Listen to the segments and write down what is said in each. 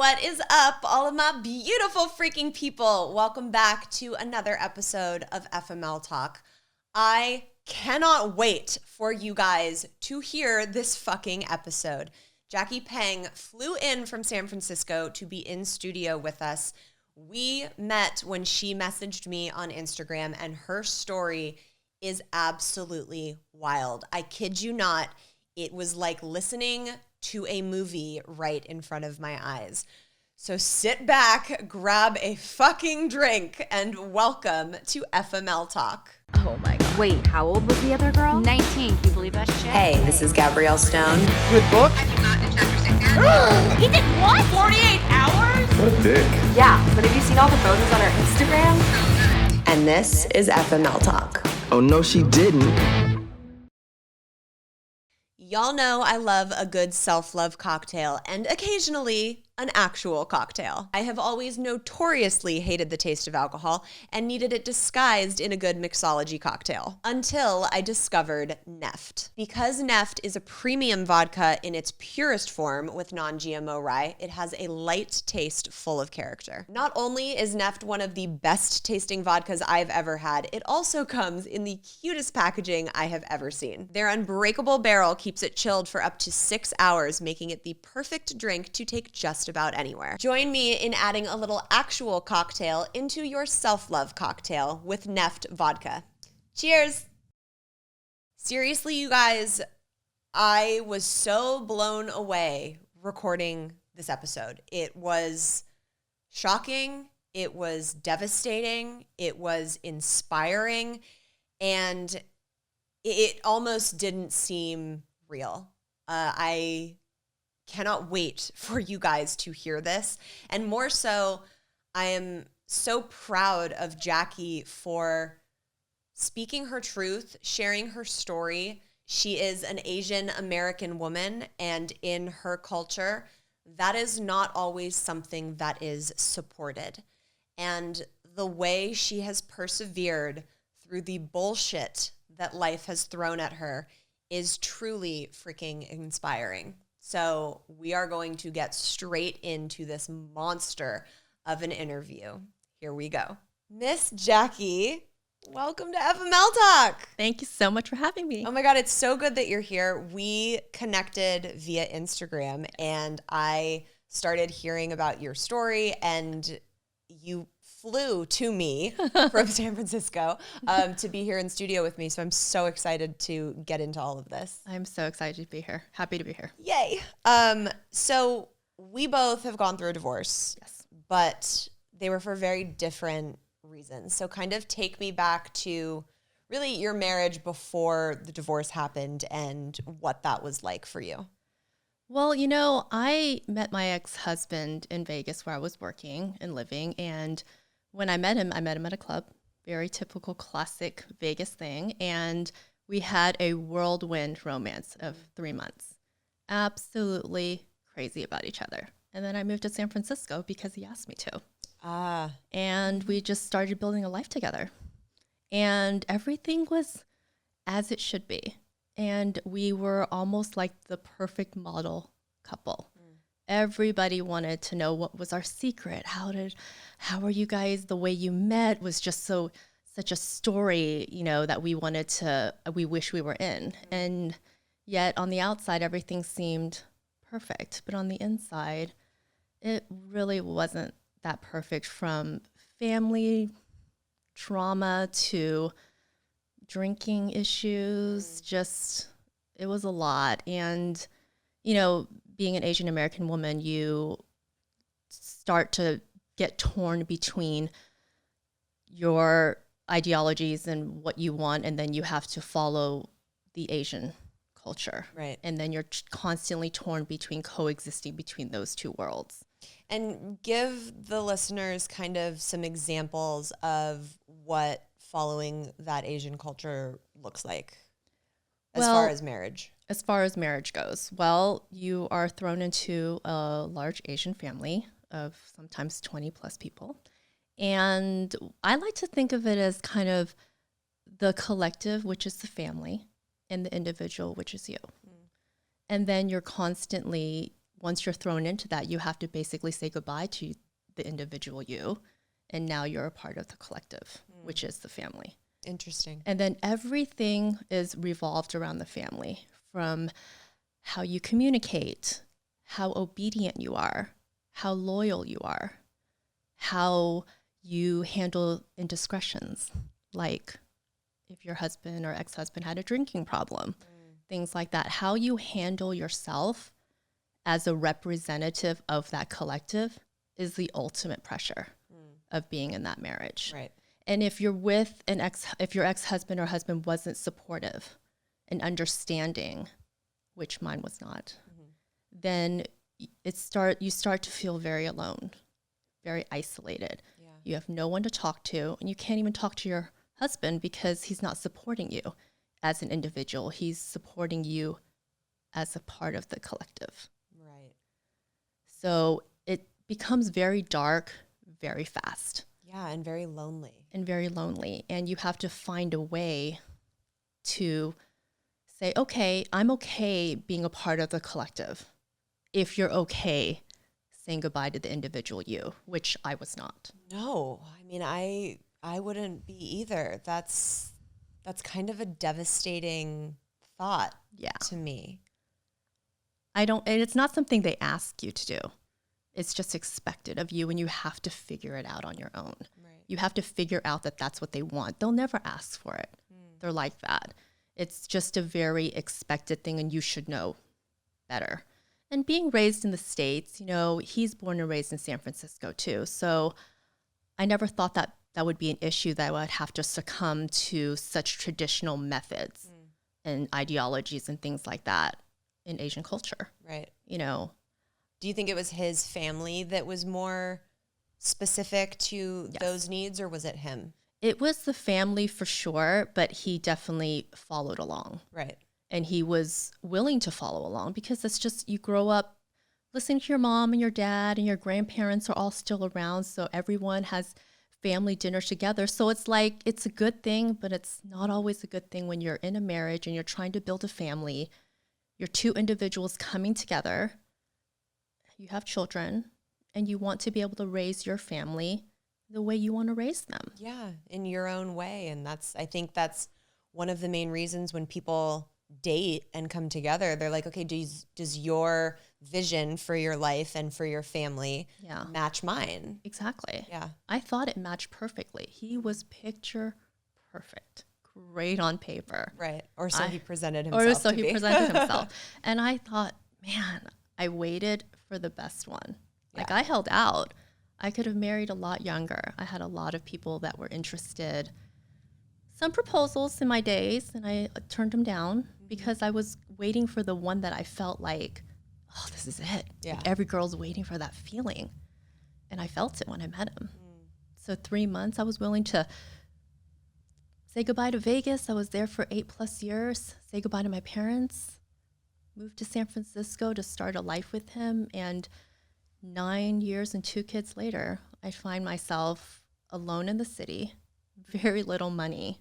What is up, all of my beautiful freaking people? Welcome back to another episode of FMLTalk. I cannot wait for you guys to hear this fucking episode. Jackie Peng flew in from San Francisco to be in studio with us. We met when she messaged me on Instagram, and her story is absolutely wild. I kid you not, it was like listening to a movie right in front of my eyes. So sit back, grab a fucking drink, and welcome to FMLTalk. Oh my God. Wait, how old was the other girl? 19. Can you believe that shit? Hey, this is Gabrielle Stone. Good book? I did not do chapter 6 yet. He did what? 48 hours? What a dick. Yeah, but have you seen all the photos on her Instagram? And this is FMLTalk. Oh, no, she didn't. Y'all know I love a good self-love cocktail and occasionally an actual cocktail. I have always notoriously hated the taste of alcohol and needed it disguised in a good mixology cocktail until I discovered Neft. Because Neft is a premium vodka in its purest form with non-GMO rye, it has a light taste full of character. Not only is Neft one of the best tasting vodkas I've ever had, it also comes in the cutest packaging I have ever seen. Their unbreakable barrel keeps it chilled for up to 6 hours, making it the perfect drink to take just about anywhere. Join me in adding a little actual cocktail into your self-love cocktail with Neft vodka. Cheers! Seriously, you guys, I was so blown away recording this episode. It was shocking, it was devastating, it was inspiring, and it almost didn't seem real. I cannot wait for you guys to hear this. And more so, I am so proud of Jackie for speaking her truth, sharing her story. She is an Asian American woman, and in her culture, that is not always something that is supported. And the way she has persevered through the bullshit that life has thrown at her is truly freaking inspiring. So we are going to get straight into this monster of an interview. Here we go. Miss Jackie, welcome to FMLTalk. Thank you so much for having me. Oh my God, it's so good that you're here. We connected via Instagram, and I started hearing about your story, and you flew to me from San Francisco to be here in studio with me. So I'm so excited to get into all of this. I'm so excited to be here. Happy to be here. Yay. So we both have gone through a divorce. Yes. But they were for very different reasons. So kind of take me back to really your marriage before the divorce happened and what that was like for you. Well, I met my ex-husband in Vegas where I was working and living. And when I met him at a club, very typical classic Vegas thing. And we had a whirlwind romance of 3 months. Absolutely crazy about each other. And then I moved to San Francisco because he asked me to. And we just started building a life together. And everything was as it should be. And we were almost like the perfect model couple. Everybody wanted to know what was our secret. How are you guys? The way you met was just such a story, that we wish we were in. And yet on the outside, everything seemed perfect. But on the inside, it really wasn't that perfect, from family trauma to drinking issues. Just, it was a lot. And, being an Asian American woman, you start to get torn between your ideologies and what you want, and then you have to follow the Asian culture. Right. And then you're constantly torn between coexisting between those two worlds. And give the listeners kind of some examples of what following that Asian culture looks like as far as marriage. As far as marriage goes, well, you are thrown into a large Asian family of sometimes 20 plus people. And I like to think of it as kind of the collective, which is the family, and the individual, which is you. And then you're constantly once you're thrown into that, you have to basically say goodbye to the individual you, and now you're a part of the collective, which is the family. Interesting. And then everything is revolved around the family, from how you communicate, how obedient you are, how loyal you are, how you handle indiscretions, like if your husband or ex-husband had a drinking problem, things like that. How you handle yourself as a representative of that collective is the ultimate pressure of being in that marriage. Right. And if you're with if your ex-husband or husband wasn't supportive and understanding, which mine was not, then you start to feel very alone, very isolated. Yeah. You have no one to talk to, and you can't even talk to your husband because he's not supporting you as an individual. He's supporting you as a part of the collective. Right. So it becomes very dark very fast. Yeah, and very lonely. And very lonely. And you have to find a way to say, okay, I'm okay being a part of the collective if you're okay saying goodbye to the individual you, which I was not. No, I mean, I wouldn't be either. That's kind of a devastating thought to me. And it's not something they ask you to do. It's just expected of you, and you have to figure it out on your own. Right. You have to figure out that that's what they want. They'll never ask for it. They're like that. It's just a very expected thing, and you should know better. And being raised in the States, he's born and raised in San Francisco too. So I never thought that that would be an issue, that I would have to succumb to such traditional methods and ideologies and things like that in Asian culture. Right. Do you think it was his family that was more specific to those needs, or was it him? It was the family for sure, but he definitely followed along. Right. And he was willing to follow along because it's just, you grow up listening to your mom and your dad, and your grandparents are all still around. So everyone has family dinners together. So it's like, it's a good thing, but it's not always a good thing when you're in a marriage and you're trying to build a family. You're two individuals coming together. You have children, and you want to be able to raise your family the way you want to raise them. Yeah, in your own way. And I think that's one of the main reasons when people date and come together, they're like, okay, does your vision for your life and for your family match mine? Exactly. Yeah. I thought it matched perfectly. He was picture perfect, great on paper. Right. Or so he presented himself. Or so he presented himself. And I thought, man, I waited for the best one. Like, I held out. I could have married a lot younger. I had a lot of people that were interested. Some proposals in my days, and I turned them down because I was waiting for the one that I felt like, oh, this is it. Yeah. Like, every girl's waiting for that feeling. And I felt it when I met him. So 3 months, I was willing to say goodbye to Vegas. I was there for 8+ years. Say goodbye to my parents. Moved to San Francisco to start a life with him. And 9 years and 2 kids later, I find myself alone in the city, very little money,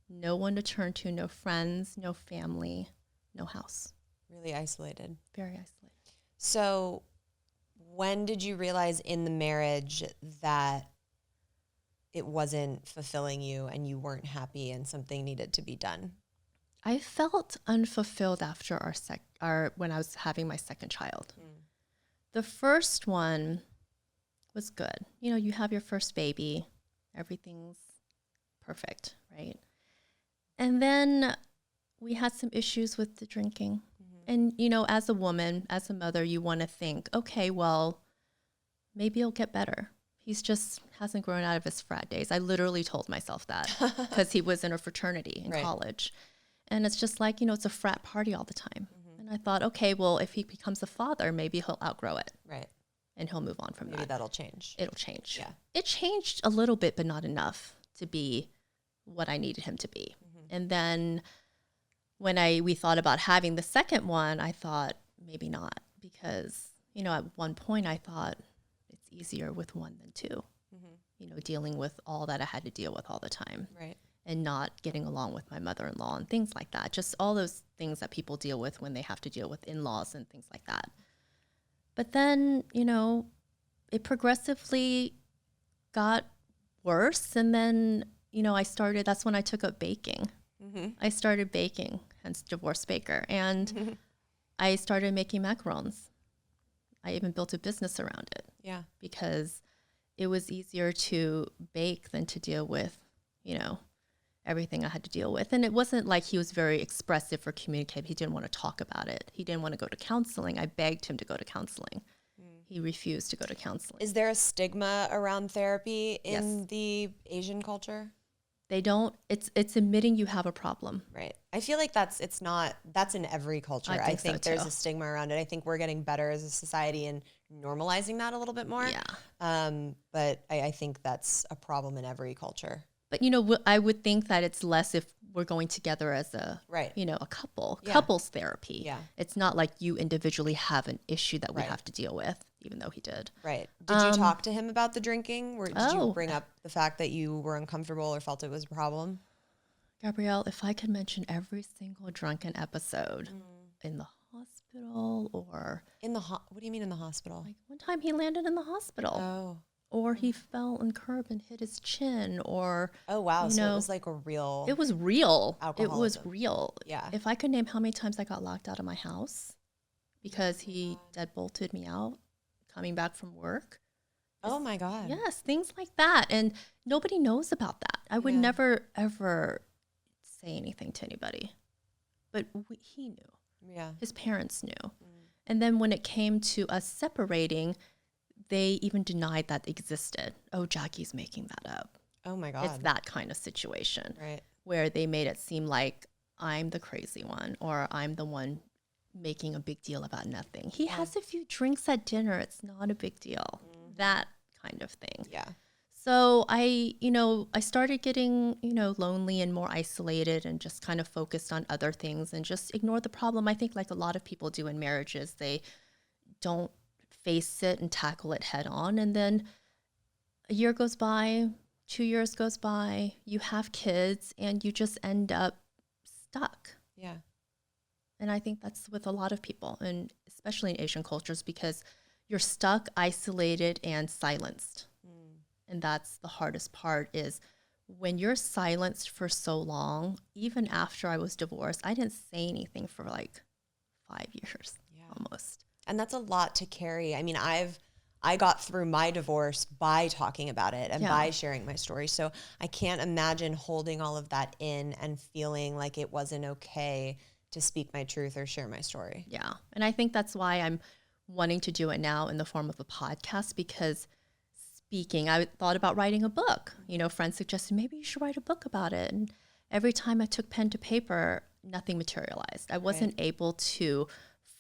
no one to turn to, no friends, no family, no house. Really isolated. Very isolated. So when did you realize in the marriage that it wasn't fulfilling you and you weren't happy and something needed to be done? I felt unfulfilled after when I was having my second child. The first one was good. You have your first baby, everything's perfect, right? And then we had some issues with the drinking. And, as a woman, as a mother, you want to think, okay, well, maybe it'll get better. He's just hasn't grown out of his frat days. I literally told myself that because he was in a fraternity in college. And it's just like, it's a frat party all the time. And I thought, okay, well, if he becomes a father, maybe he'll outgrow it. Right. And he'll move on from that. Maybe that'll change. It'll change. Yeah. It changed a little bit, but not enough to be what I needed him to be. And then when we thought about having the second one, I thought maybe not, because, at one point I thought it's easier with one than two, dealing with all that I had to deal with all the time. Right. And not getting along with my mother-in-law and things like that. Just all those things that people deal with when they have to deal with in-laws and things like that. But then, it progressively got worse. And then, that's when I took up baking. I started baking, hence divorce baker. And I started making macarons. I even built a business around it. Yeah. Because it was easier to bake than to deal with, everything I had to deal with. And it wasn't like he was very expressive or communicative. He didn't want to talk about it. He didn't want to go to counseling. I begged him to go to counseling. He refused to go to counseling. Is there a stigma around therapy in the Asian culture? They don't. It's admitting you have a problem. Right. I feel like that's in every culture. I think so there's too. a stigma around it. I think we're getting better as a society and normalizing that a little bit more. Yeah. But I think that's a problem in every culture. But I would think that it's less if we're going together as a a couple, couples therapy. Yeah. It's not like you individually have an issue that we have to deal with, even though he did. Right. Did you talk to him about the drinking? Or did you bring up the fact that you were uncomfortable or felt it was a problem? Gabrielle, if I could mention every single drunken episode in the hospital or what do you mean in the hospital? like one time he landed in the hospital. Oh. Or he fell on curb and hit his chin, or Oh wow! So it was like a real. It was real. Alcoholism. It was real. Yeah. If I could name how many times I got locked out of my house because he deadbolted me out, coming back from work. Oh my God. Yes, things like that, and nobody knows about that. I would never ever say anything to anybody, but he knew. Yeah. His parents knew, and then when it came to us separating, they even denied that existed. Oh, Jackie's making that up. Oh my God. It's that kind of situation. Right. Where they made it seem like I'm the crazy one or I'm the one making a big deal about nothing. He has a few drinks at dinner. It's not a big deal. That kind of thing. Yeah. So I started getting, lonely and more isolated and just kind of focused on other things and just ignore the problem. I think like a lot of people do in marriages, they don't face it and tackle it head on. And then a year goes by, 2 years goes by, you have kids and you just end up stuck. Yeah. And I think that's with a lot of people, and especially in Asian cultures, because you're stuck, isolated, and silenced. And that's the hardest part is when you're silenced for so long, even after I was divorced, I didn't say anything for like 5 years almost. And that's a lot to carry. I mean, I got through my divorce by talking about it and by sharing my story. So I can't imagine holding all of that in and feeling like it wasn't okay to speak my truth or share my story. Yeah. And I think that's why I'm wanting to do it now in the form of a podcast, because speaking, I thought about writing a book. Friends suggested maybe you should write a book about it. And every time I took pen to paper, nothing materialized. I wasn't able to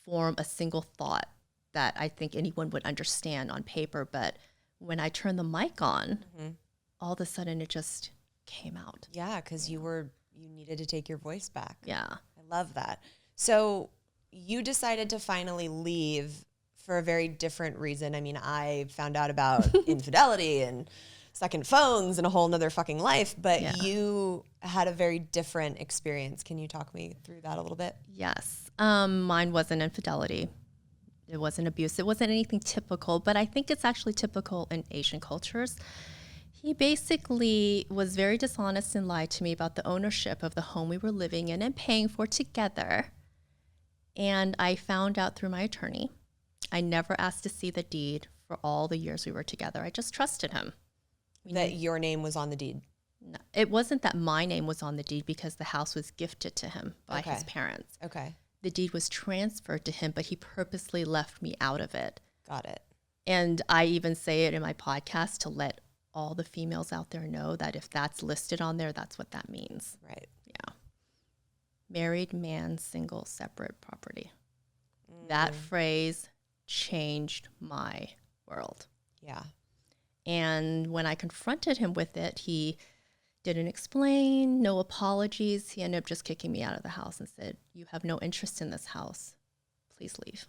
form a single thought that I think anyone would understand on paper. But when I turned the mic on, all of a sudden it just came out. Yeah, because you needed to take your voice back. Yeah. I love that. So you decided to finally leave for a very different reason. I mean, I found out about infidelity and second phones and a whole nother fucking life, but you had a very different experience. Can you talk me through that a little bit? Yes. Mine wasn't infidelity. It wasn't abuse. It wasn't anything typical, but I think it's actually typical in Asian cultures. He basically was very dishonest and lied to me about the ownership of the home we were living in and paying for together. And I found out through my attorney. I never asked to see the deed for all the years we were together. I just trusted him. That your name was on the deed? No, it wasn't that my name was on the deed because the house was gifted to him by his parents. Okay. The deed was transferred to him, but he purposely left me out of it. Got it. And I even say it in my podcast to let all the females out there know that if that's listed on there, that's what that means. Right. Yeah. Married man, single, separate property. That phrase changed my world. Yeah. And when I confronted him with it, he didn't explain, no apologies. He ended up just kicking me out of the house and said, "You have no interest in this house. Please leave."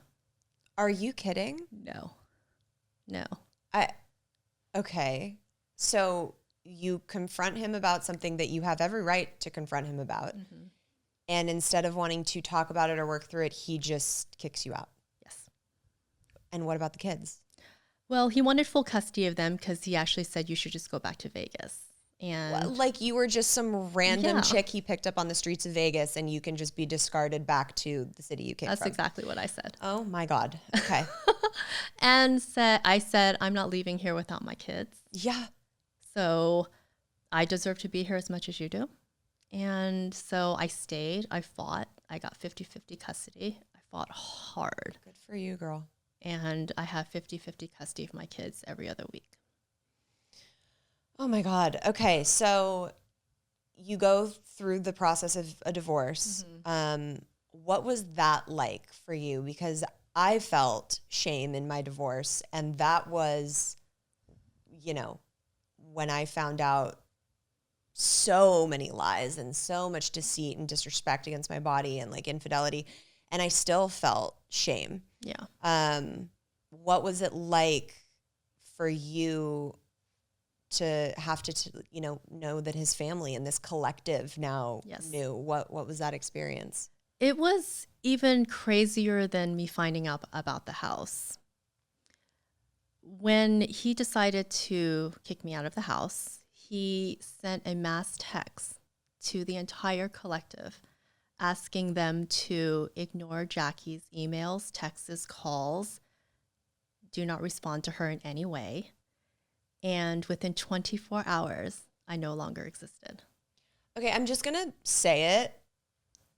Are you kidding? No. Okay. So you confront him about something that you have every right to confront him about. And instead of wanting to talk about it or work through it, he just kicks you out. Yes. And what about the kids? Well, he wanted full custody of them because he actually said you should just go back to Vegas. And Like you were just some random Yeah. chick he picked up on the streets of Vegas and you can just be discarded back to the city you came that's from. exactly what I said. Oh my God. Okay. And I said, I'm not leaving here without my kids. Yeah. So I deserve to be here as much as you do. And so I stayed. I fought. I got 50-50 custody. I fought hard. Good for you, girl. And I have 50-50 custody of my kids every other week. Oh my God. Okay. So you go through the process of a divorce. What was that like for you? Because I felt shame in my divorce. And that was, you know, when I found out so many lies and so much deceit and disrespect against my body and like infidelity. And I still felt shame. Yeah. What was it like for you to have to know that his family and this collective now Yes. knew? What was that experience? It was even crazier than me finding out about the house. When he decided to kick me out of the house, he sent a mass text to the entire collective asking them to ignore Jackie's emails, texts, calls, do not respond to her in any way. And within 24 hours, I no longer existed. Okay, I'm just gonna say it.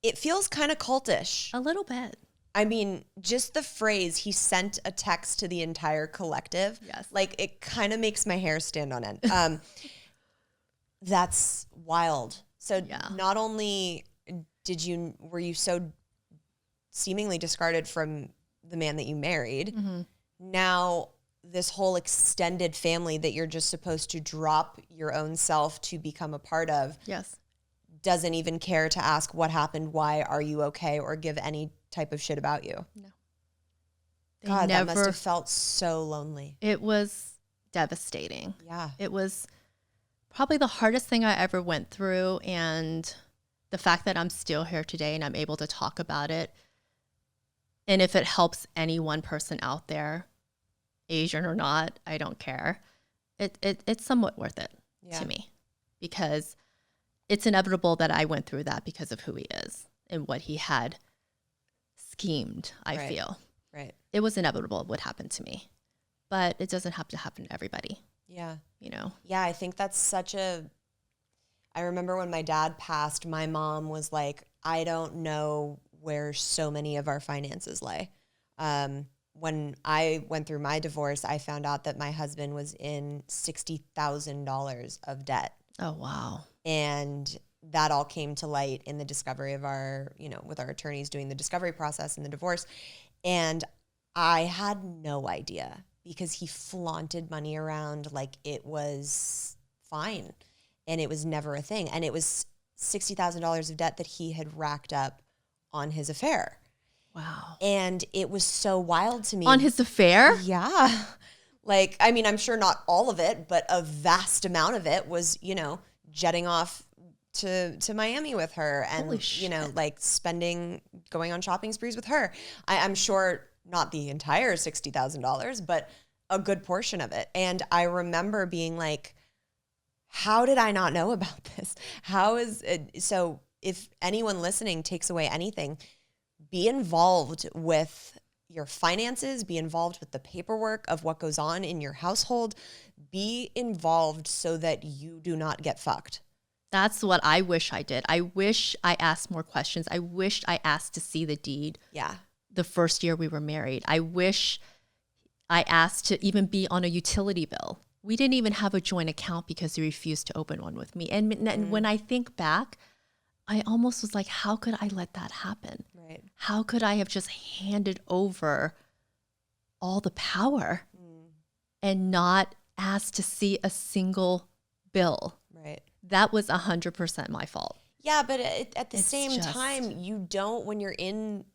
It feels kind of cultish. A little bit. I mean, just the phrase, he sent a text to the entire collective. Yes. Like, it kind of makes my hair stand on end. That's wild. So Yeah. not only were you so seemingly discarded from the man that you married, now this whole extended family that you're just supposed to drop your own self to become a part of Yes. doesn't even care to ask what happened, why are you okay, or give any type of shit about you. No. God, that must have felt so lonely. It was devastating. Yeah. It was probably the hardest thing I ever went through. And the fact that I'm still here today and I'm able to talk about it. And if it helps any one person out there, Asian or not, I don't care. It's somewhat worth it to me, because it's inevitable that I went through that because of who he is and what he had schemed, I feel. Right. It was inevitable it would happen to me, but it doesn't have to happen to everybody, Yeah. you know? Yeah, I think that's I remember when my dad passed, my mom was like, I don't know where so many of our finances lay. When I went through my divorce, I found out that my husband was in $60,000 of debt. Oh, wow. And that all came to light in the discovery of with our attorneys doing the discovery process and the divorce. And I had no idea because he flaunted money around like it was fine. And it was never a thing. And it was $60,000 of debt that he had racked up on his affair. Wow. And it was so wild to me. On his affair? Yeah. Like, I mean, I'm sure not all of it, but a vast amount of it was, jetting off to Miami with her and, Holy shit. like going on shopping sprees with her. I'm sure not the entire $60,000, but a good portion of it. And I remember being like, how did I not know about this? How is it? So if anyone listening takes away anything, be involved with your finances, be involved with the paperwork of what goes on in your household, be involved so that you do not get fucked. That's what I wish I did. I wish I asked more questions. I wished I asked to see the deed. Yeah. The first year we were married. I wish I asked to even be on a utility bill. We didn't even have a joint account because he refused to open one with me. And when I think back, I almost was like, how could I let that happen? Right. How could I have just handed over all the power and not asked to see a single bill? Right. That was 100% my fault. Yeah, but at the It's same just- time, you don't, when you're in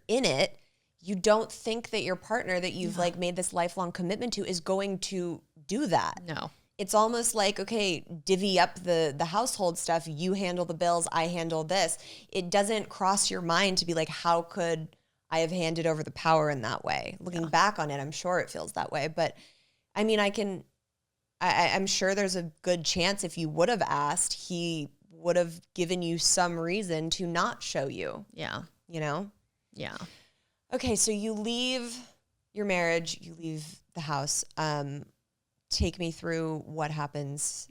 it, you don't think that your partner that you've like made this lifelong commitment to is going to do that. No. It's almost like, okay, divvy up the household stuff. You handle the bills, I handle this. It doesn't cross your mind to be like, how could I have handed over the power in that way. Looking back on it, I'm sure it feels that way. But I mean, I'm sure there's a good chance if you would have asked, he would have given you some reason to not show you. Yeah. You know? Yeah. Okay, so you leave your marriage, you leave the house. Take me through what happens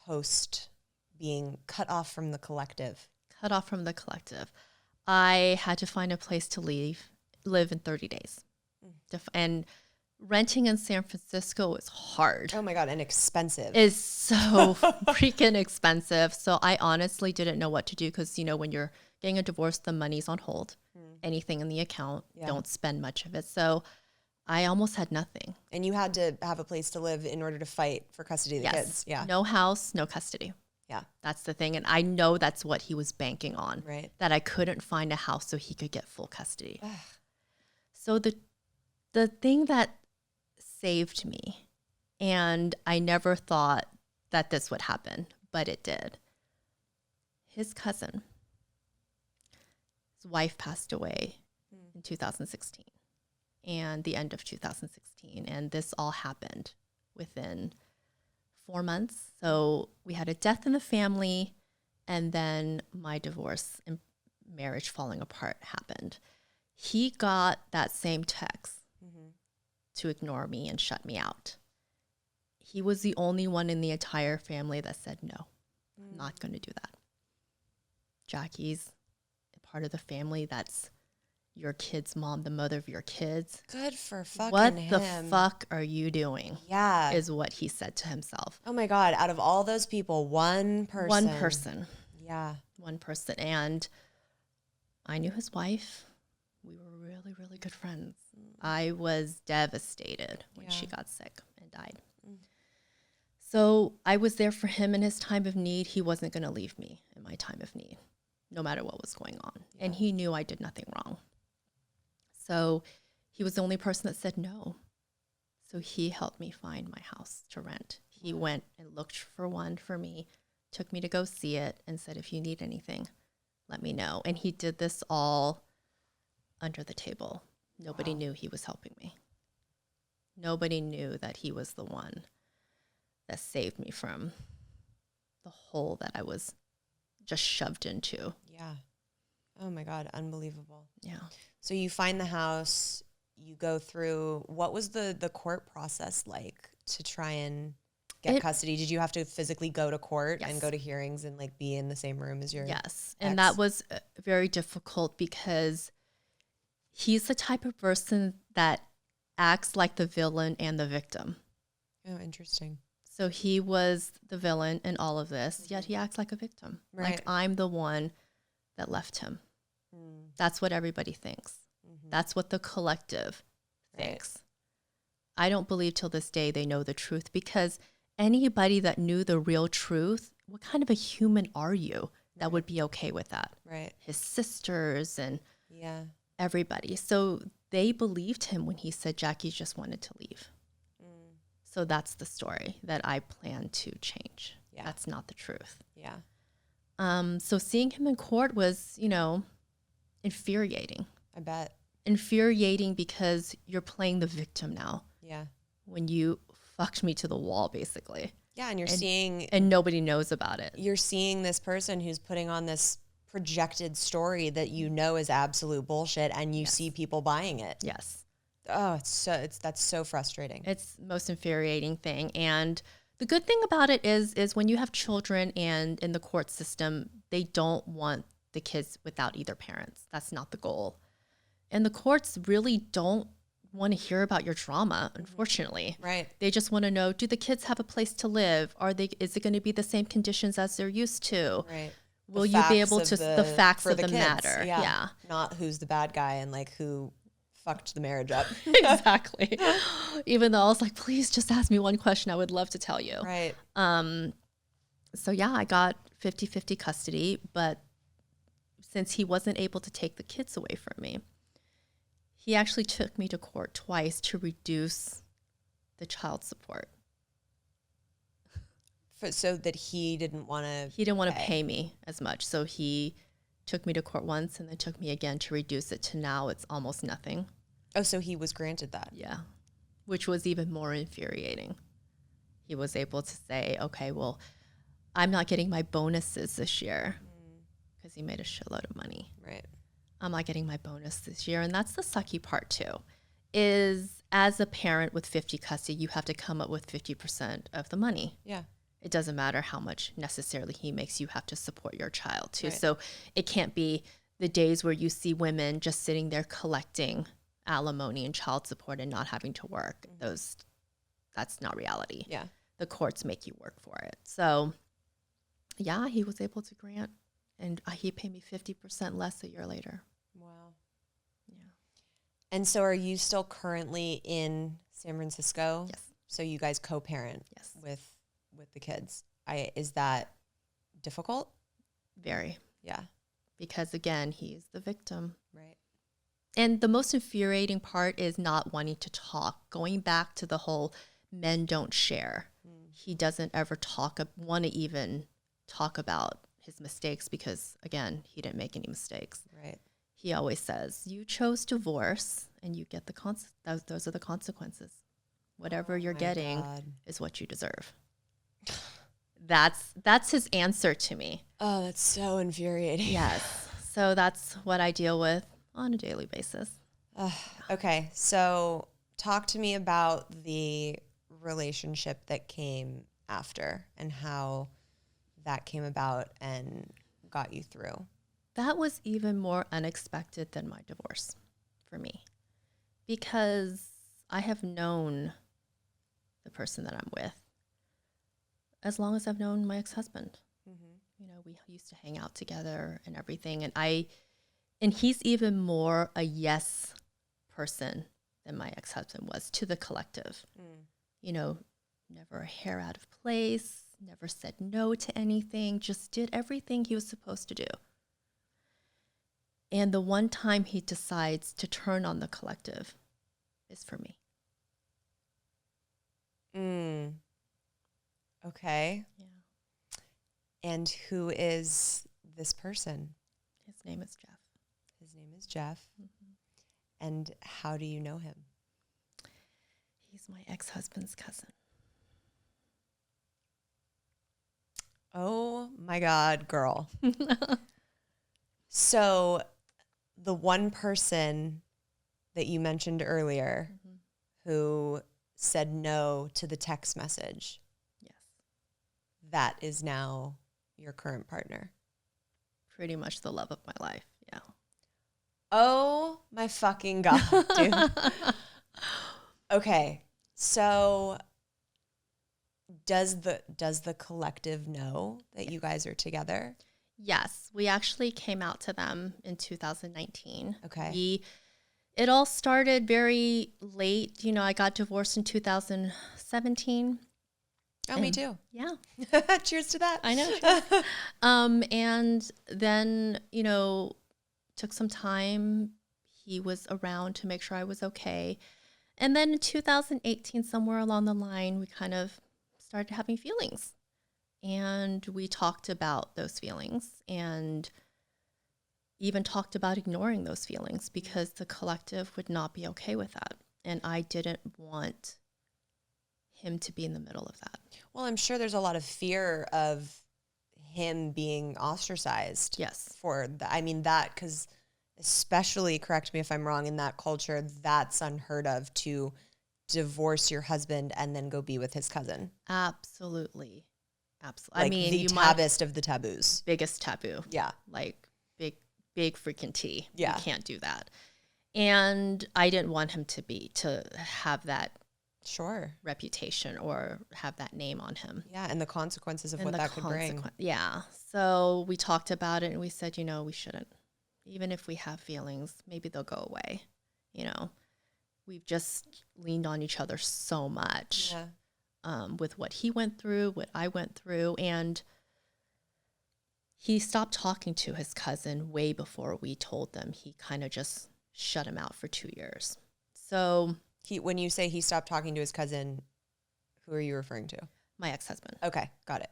post being cut off from the collective. Cut off from the collective. I had to find a place to live in 30 days. And renting in San Francisco is hard. Oh my God, and expensive. It's so freaking expensive. So I honestly didn't know what to do because, you know, when you're getting a divorce, the money's on hold. Anything in the account, don't spend much of it. So I almost had nothing. And you had to have a place to live in order to fight for custody of the kids. Yeah. No house, no custody. Yeah. That's the thing. And I know that's what he was banking on. Right. That I couldn't find a house so he could get full custody. So the thing that saved me, and I never thought that this would happen, but it did. His cousin, his wife passed away in 2016 and the end of 2016. And this all happened within 4 months. So we had a death in the family, and then my divorce and marriage falling apart happened. He got that same text to ignore me and shut me out. He was the only one in the entire family that said, no, I'm not going to do that. Jackie's a part of the family that's your kid's mom, the mother of your kids. Good for fucking What him. the fuck are you doing? Yeah. Is what he said to himself. Oh my God, out of all those people, one person. One person. Yeah. One person. And I knew his wife. We were really, really good friends. I was devastated when she got sick and died. So I was there for him in his time of need. He wasn't going to leave me in my time of need, no matter what was going on. Yeah. And he knew I did nothing wrong. So he was the only person that said no. So he helped me find my house to rent. He went and looked for one for me, took me to go see it, and said, if you need anything, let me know. And he did this all under the table. Nobody knew he was helping me. Nobody knew that he was the one that saved me from the hole that I was just shoved into. Yeah. Oh my God, unbelievable. Yeah. So you find the house, you go through, what was the court process like to try and get custody? Did you have to physically go to court and go to hearings and like be in the same room as your Yes. And that was very difficult because he's the type of person that acts like the villain and the victim. Oh, interesting. So he was the villain in all of this, yet he acts like a victim. Right. Like I'm the one that left him. That's what everybody thinks. That's what the collective thinks. I don't believe till this day they know the truth, because anybody that knew the real truth, what kind of a human are you that would be okay with that? Right. His sisters and everybody. So they believed him when he said Jackie just wanted to leave. So that's the story that I plan to change. Yeah. That's not the truth. Yeah. So seeing him in court was, you know, infuriating. I bet. Infuriating because you're playing the victim now. Yeah. When you fucked me to the wall, basically. Yeah, and you're seeing... And nobody knows about it. You're seeing this person who's putting on this projected story that you know is absolute bullshit, and you see people buying it. Yes. Oh, that's so frustrating. It's the most infuriating thing. And the good thing about it is when you have children and in the court system, they don't want the kids without either parents. That's not the goal. And the courts really don't want to hear about your drama, unfortunately. Right. They just want to know, do the kids have a place to live? Is it going to be the same conditions as they're used to? Right. Will you be able to, the facts of the kids. matter? Yeah. Not who's the bad guy and like who fucked the marriage up. Exactly. Even though I was like, please just ask me one question. I would love to tell you. Right. So yeah, I got 50-50 custody, but since he wasn't able to take the kids away from me, he actually took me to court twice to reduce the child support. So that he didn't want to... He didn't want to pay me as much. So he Took me to court once and then took me again to reduce it to now it's almost nothing. Oh, so he was granted that. Yeah. Which was even more infuriating. He was able to say, okay, well, I'm not getting my bonuses this year because he made a shitload of money. Right. I'm not getting my bonus this year. And that's the sucky part too, is as a parent with 50 custody, you have to come up with 50% of the money. Yeah. It doesn't matter how much necessarily he makes, you have to support your child too. Right. So it can't be the days where you see women just sitting there collecting alimony and child support and not having to work. That's not reality. Yeah. The courts make you work for it. So yeah, he was able to grant, and he paid me 50% less a year later. Wow. Yeah. And so are you still currently in San Francisco? Yes. So you guys co-parent Yes. with the kids. Is that difficult? Very. Yeah. Because again, he's the victim. Right. And the most infuriating part is not wanting to talk. Going back to the whole men don't share. He doesn't ever want to even talk about his mistakes because, again, he didn't make any mistakes. Right. He always says, you chose divorce and you get those are the consequences. Whatever you're my getting God. is what you deserve. That's his answer to me. Oh, that's so infuriating. Yes. So that's what I deal with on a daily basis. Okay. So talk to me about the relationship that came after and how that came about and got you through. That was even more unexpected than my divorce for me because I have known the person that I'm with as long as I've known my ex-husband. You know, we used to hang out together and everything. And he's even more a yes person than my ex-husband was to the collective. You know, never a hair out of place, never said no to anything, just did everything he was supposed to do. And the one time he decides to turn on the collective is for me. Okay. Yeah. And who is this person? His name is Jeff. His name is Jeff. And how do you know him? He's my ex-husband's cousin. Oh my God, girl. So the one person that you mentioned earlier who said no to the text message, Yes. that is now your current partner. Pretty much the love of my life. Yeah. Oh my fucking God, dude. Okay. So does the collective know that you guys are together? Yes, we actually came out to them in 2019. Okay. It all started very late. You know, I got divorced in 2017. Oh, me too. Yeah, Cheers to that. I know. And then, you know, took some time. He was around to make sure I was okay. And then in 2018, somewhere along the line, we kind of started having feelings. And we talked about those feelings and even talked about ignoring those feelings because the collective would not be okay with that. And I didn't want him to be in the middle of that. Well, I'm sure there's a lot of fear of him being ostracized. Yes. For that. I mean, that, because especially, correct me if I'm wrong, in that culture, that's unheard of to divorce your husband and then go be with his cousin. Absolutely. Absolutely. Like I mean, the you tabbest of the taboos. biggest taboo. Yeah. Like big freaking T. Yeah. You can't do that. And I didn't want him to have that Sure. reputation or have that name on him. Yeah, and the consequences of And what the that could bring. Yeah. So we talked about it and we said, you know, we shouldn't. Even if we have feelings, maybe they'll go away. You know, we've just leaned on each other so much with what he went through, what I went through. And he stopped talking to his cousin way before we told them. He kind of just shut him out for 2 years. So When you say he stopped talking to his cousin, who are you referring to? my ex-husband. Okay, got it.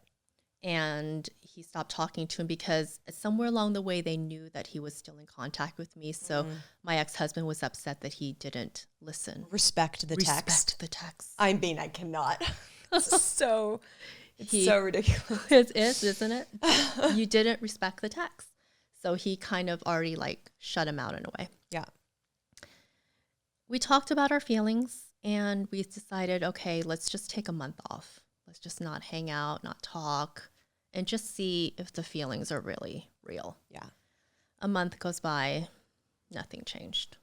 And he stopped talking to him because somewhere along the way they knew that he was still in contact with me. So my ex-husband was upset that he didn't listen. Respect the text. Respect the text. I mean, I cannot. It's so ridiculous. It is, isn't it? You didn't respect the text. So he kind of already like shut him out in a way. Yeah. We talked about our feelings and we decided, okay, let's just take a month off. Let's just not hang out, not talk, and just see if the feelings are really real. Yeah. A month goes by, nothing changed.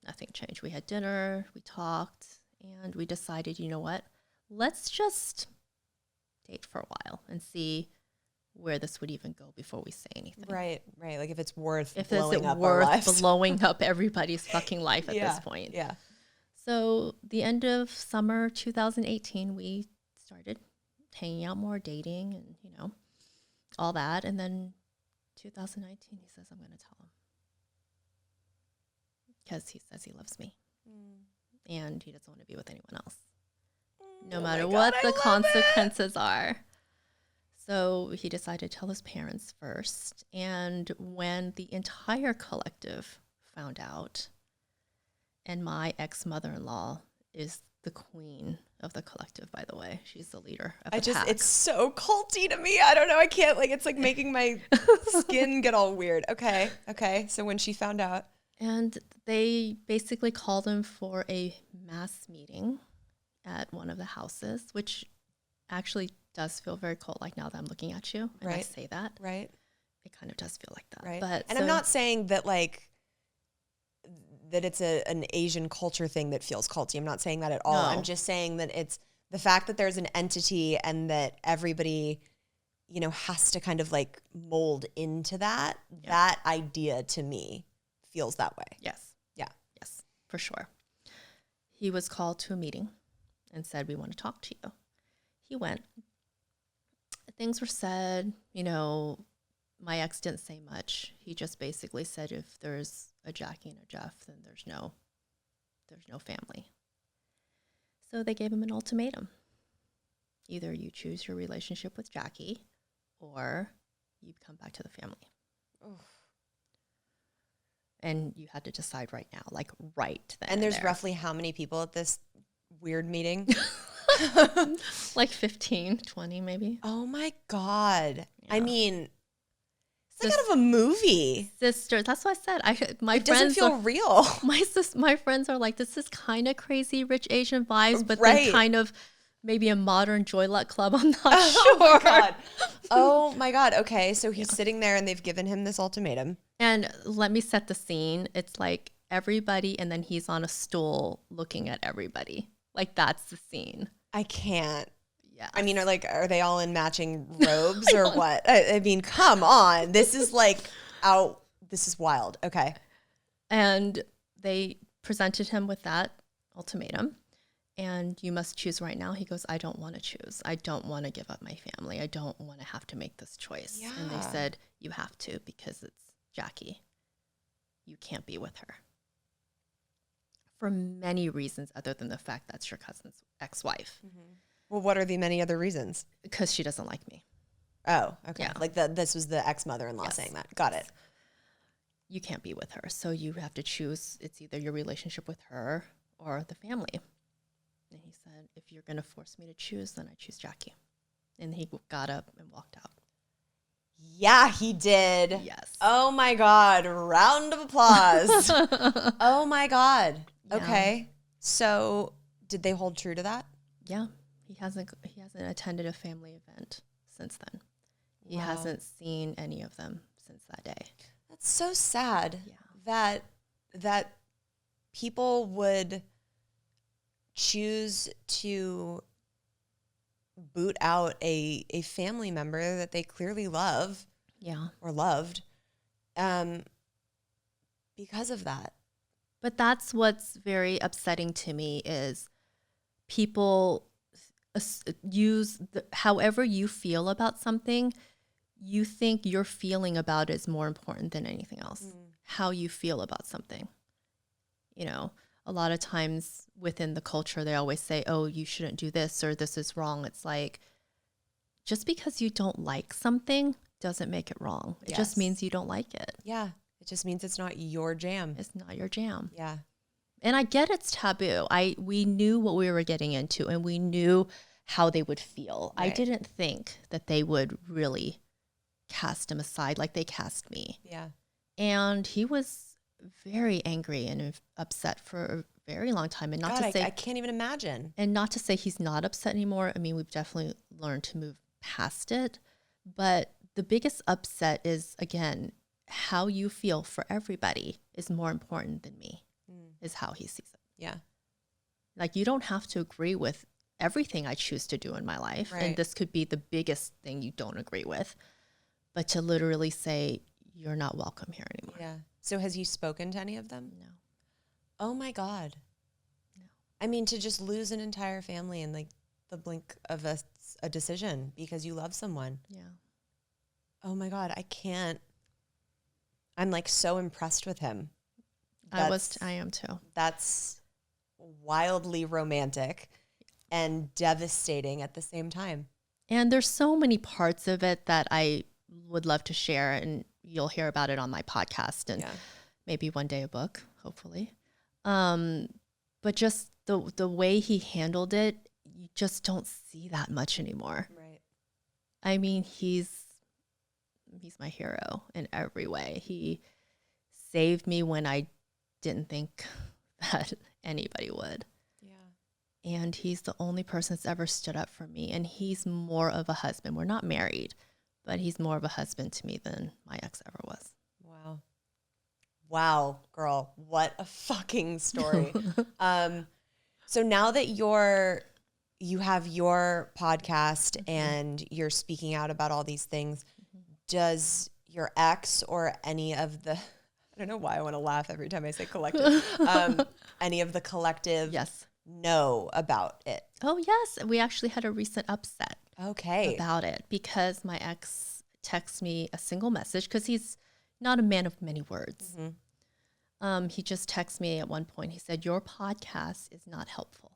Nothing changed. We had dinner, we talked, and we decided, you know what? Let's just date for a while and see where this would even go before we say anything. Right. Like if it's worth If blowing it's up our lives. worth blowing up everybody's fucking life at this point. Yeah. So the end of summer 2018, we started hanging out more, dating, and, you know, all that. And then 2019, he says, I'm going to tell him. Because he says he loves me. And he doesn't want to be with anyone else. No matter what the consequences are. So he decided to tell his parents first. And when the entire collective found out, and my ex-mother-in-law is the queen of the collective, by the way. She's the leader of the pack. It's so culty to me. I don't know. I can't, like, it's like making my skin get all weird. Okay. So when she found out. And they basically called him for a mass meeting at one of the houses, which actually does feel very cold. Like now that I'm looking at you and I say that. Right. It kind of does feel like that. Right. But and I'm not saying that, like, that it's an Asian culture thing that feels culty. I'm not saying that at all. No. I'm just saying that it's the fact that there's an entity and that everybody, you know, has to kind of like mold into that. Yeah. That idea to me feels that way. Yes. Yeah. Yes, for sure. He was called to a meeting and said, we want to talk to you. He went. Things were said, you know, my ex didn't say much. He just basically said if there's a Jackie and a Jeff, then there's no family. So they gave him an ultimatum. Either you choose your relationship with Jackie or you come back to the family. Oof. And you had to decide right now, like right then. And there's there. roughly how many people at this weird meeting? Like 15, 20 maybe. Oh my God. Yeah. I mean, it's like out of a movie. Sister, that's what I said. My It doesn't friends feel are, real. my friends are like, this is kind of crazy rich Asian vibes, but Right. then kind of maybe a modern Joy Luck Club. I'm not Oh sure. my God. Oh my God. Okay. So he's sitting there and they've given him this ultimatum. And let me set the scene. It's like everybody, and then he's on a stool looking at everybody. Like that's the scene. I can't. Yeah. I mean, are they all in matching robes or what? I mean, come on. This is like this is wild. Okay. And they presented him with that ultimatum. And you must choose right now. He goes, I don't want to choose. I don't want to give up my family. I don't want to have to make this choice. Yeah. And they said, you have to because it's Jackie. You can't be with her. For many reasons other than the fact that's your cousin's ex-wife. Well, what are the many other reasons? Because she doesn't like me. Oh, okay. Yeah. Like this was the ex-mother-in-law Yes. saying that. Got it. You can't be with her. So you have to choose. It's either your relationship with her or the family. And he said, if you're going to force me to choose, then I choose Jackie. And he got up and walked out. Yeah, he did. Yes. Oh my God. Round of applause. Oh my God. Yeah. Okay. So did they hold true to that? Yeah. He hasn't attended a family event since then. He Wow. hasn't seen any of them since that day. That's so sad. Yeah. That people would choose to boot out a family member that they clearly love Yeah. or loved because of that. But that's what's very upsetting to me is people use however you feel about something, you think your feeling about it is more important than anything else. How you feel about something. You know, a lot of times within the culture, they always say, oh, you shouldn't do this or this is wrong. It's like, just because you don't like something doesn't make it wrong. It just Yes. means you don't like it. Yeah. It just means it's not your jam. It's not your jam. Yeah. And I get it's taboo. We knew what we were getting into and we knew how they would feel. I Right. didn't think that they would really cast him aside like they cast me. Yeah. And he was very angry and upset for a very long time. And not God, to say I can't even imagine. and not to say he's not upset anymore. I mean, we've definitely learned to move past it. But the biggest upset is, again, how you feel for everybody is more important than me, is how he sees it. Yeah. Like, you don't have to agree with everything I choose to do in my life. Right. And this could be the biggest thing you don't agree with. But to literally say, you're not welcome here anymore. Yeah. So has he spoken to any of them? No. Oh my God. No. I mean, to just lose an entire family in like the blink of a decision because you love someone. Yeah. Oh my God. I can't. I'm like so impressed with him. I am too. That's wildly romantic and devastating at the same time. And there's so many parts of it that I would love to share, and you'll hear about it on my podcast and maybe one day a book, hopefully. But just the way he handled it, you just don't see that much anymore. Right. I mean, he's my hero in every way. He saved me when I didn't think that anybody would. Yeah. And he's the only person that's ever stood up for me. And he's more of a husband. We're not married, but he's more of a husband to me than my ex ever was. Wow. Wow, girl. What a fucking story. So now that you have your podcast and you're speaking out about all these things, does your ex or any of the, I don't know why I want to laugh every time I say collective, any of the collective Yes. know about it? Oh, yes. We actually had a recent upset Okay. about it because my ex texts me a single message because he's not a man of many words. He just texted me at one point. He said, "Your podcast is not helpful."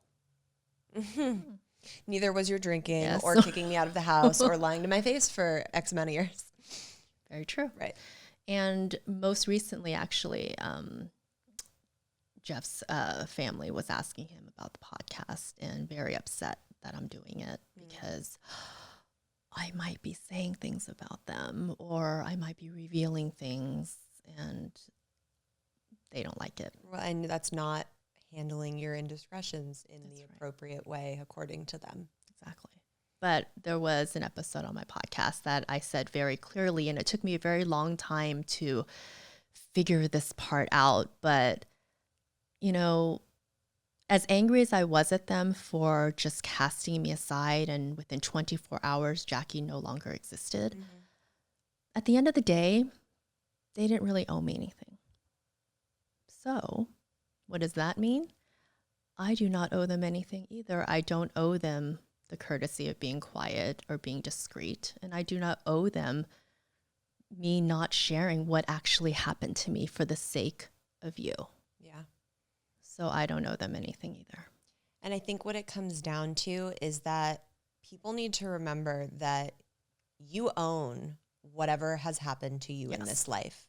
Neither was your drinking Yes. or kicking me out of the house or lying to my face for X amount of years. Very true. Right. And most recently, actually, Jeff's family was asking him about the podcast and very upset that I'm doing it because I might be saying things about them or I might be revealing things and they don't like it. Well, and that's not handling your indiscretions in That's the right. appropriate way according to them. Exactly. But there was an episode on my podcast that I said very clearly, and it took me a very long time to figure this part out. But, you know, as angry as I was at them for just casting me aside, and within 24 hours, Jackie no longer existed, at the end of the day, they didn't really owe me anything. So, what does that mean? I do not owe them anything either. I don't owe them the courtesy of being quiet or being discreet. And I do not owe them me not sharing what actually happened to me for the sake of you. Yeah. So I don't owe them anything either. And I think what it comes down to is that people need to remember that you own whatever has happened to you in Yes. this life.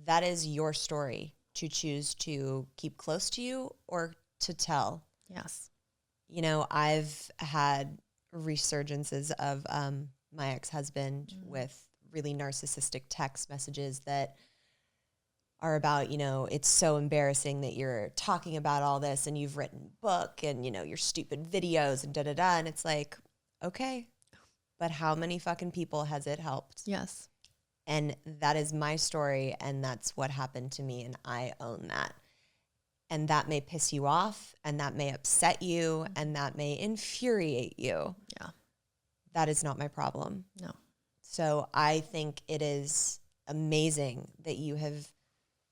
That is your story to choose to keep close to you or to tell. Yes. You know, I've had resurgences of my ex-husband with really narcissistic text messages that are about, you know, it's so embarrassing that you're talking about all this and you've written a book and, you know, your stupid videos and da-da-da. And it's like, okay, but how many fucking people has it helped? Yes. And that is my story, and that's what happened to me, and I own that. And that may piss you off, and that may upset you, and that may infuriate you. Yeah. That is not my problem. No. So I think it is amazing that you have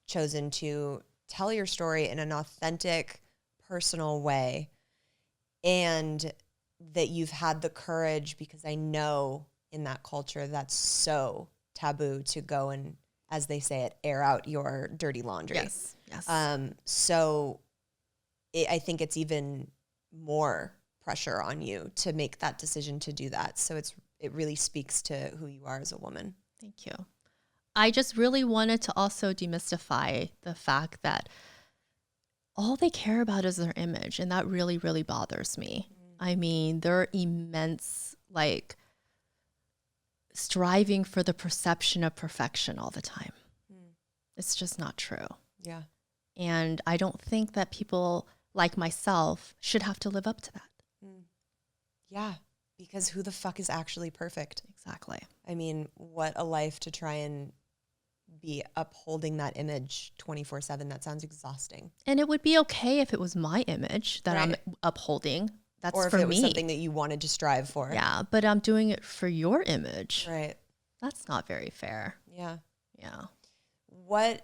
chosen to tell your story in an authentic, personal way, and that you've had the courage, because I know in that culture that's so taboo to go and, as they say it, air out your dirty laundry. Yes. Yes. So I think it's even more pressure on you to make that decision to do that. So it really speaks to who you are as a woman. Thank you. I just really wanted to also demystify the fact that all they care about is their image, and that really, really bothers me. I mean, they're immense, like, striving for the perception of perfection all the time. It's just not true. Yeah. And I don't think that people like myself should have to live up to that. Yeah, because who the fuck is actually perfect? Exactly. I mean, what a life to try and be upholding that image 24/7. That sounds exhausting. And it would be okay if it was my image that Right. I'm upholding. That's Or if for it was me. something that you wanted to strive for. Yeah, but I'm doing it for your image. Right. That's not very fair. Yeah. Yeah. What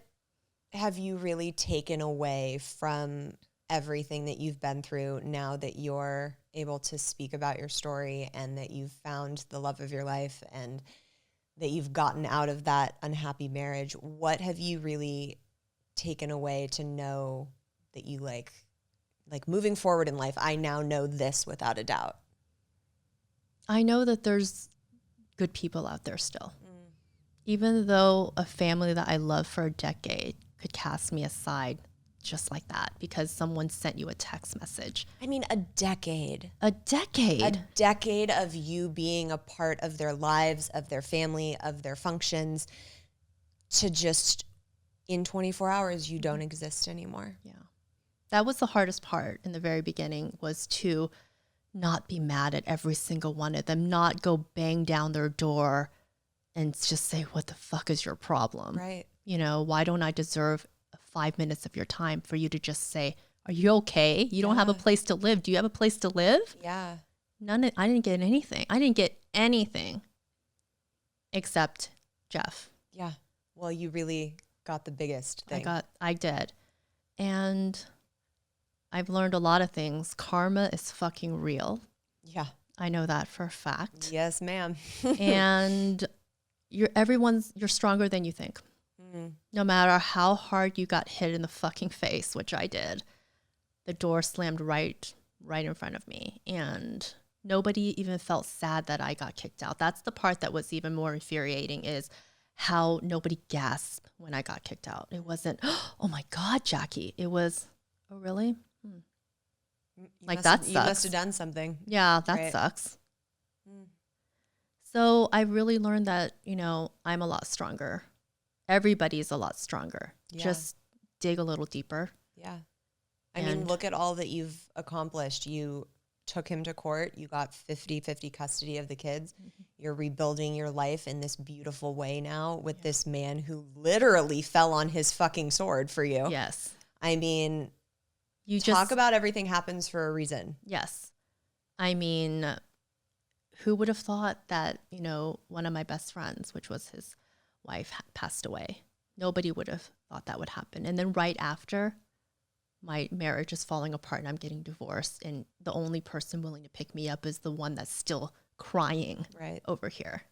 have you really taken away from everything that you've been through now that you're able to speak about your story and that you've found the love of your life and that you've gotten out of that unhappy marriage? What have you really taken away to know that you like moving forward in life? I now know this without a doubt. I know that there's good people out there still. Even though a family that I loved for a decade could cast me aside just like that because someone sent you a text message. I mean, a decade. A decade. A decade of you being a part of their lives, of their family, of their functions, to just in 24 hours, you don't exist anymore. Yeah. That was the hardest part in the very beginning, was to not be mad at every single one of them, not go bang down their door and just say, what the fuck is your problem? Right. You know, why don't I deserve 5 minutes of your time for you to just say, are you okay? You don't have a place to live. Do you have a place to live? Yeah. I didn't get anything. I didn't get anything except Jeff. Yeah. Well, you really got the biggest thing. I did. And I've learned a lot of things. Karma is fucking real. Yeah. I know that for a fact. Yes, ma'am. And you're stronger than you think. No matter how hard you got hit in the fucking face, which I did, the door slammed right in front of me. And nobody even felt sad that I got kicked out. That's the part that was even more infuriating, is how nobody gasped when I got kicked out. It wasn't, oh my God, Jackie. It was, oh, really? Like, that sucks. You must have done something. Yeah, that Right. sucks. So I really learned that, I'm a lot stronger. Everybody's a lot stronger. Yeah. Just dig a little deeper. Yeah. I mean, look at all that you've accomplished. You took him to court. You got 50-50 custody of the kids. You're rebuilding your life in this beautiful way now with this man who literally fell on his fucking sword for you. Yes. I mean, You talk about everything happens for a reason. Yes. I mean, who would have thought that, one of my best friends, which was his wife, passed away? Nobody would have thought that would happen. And then right after, my marriage is falling apart and I'm getting divorced. And the only person willing to pick me up is the one that's still crying over here,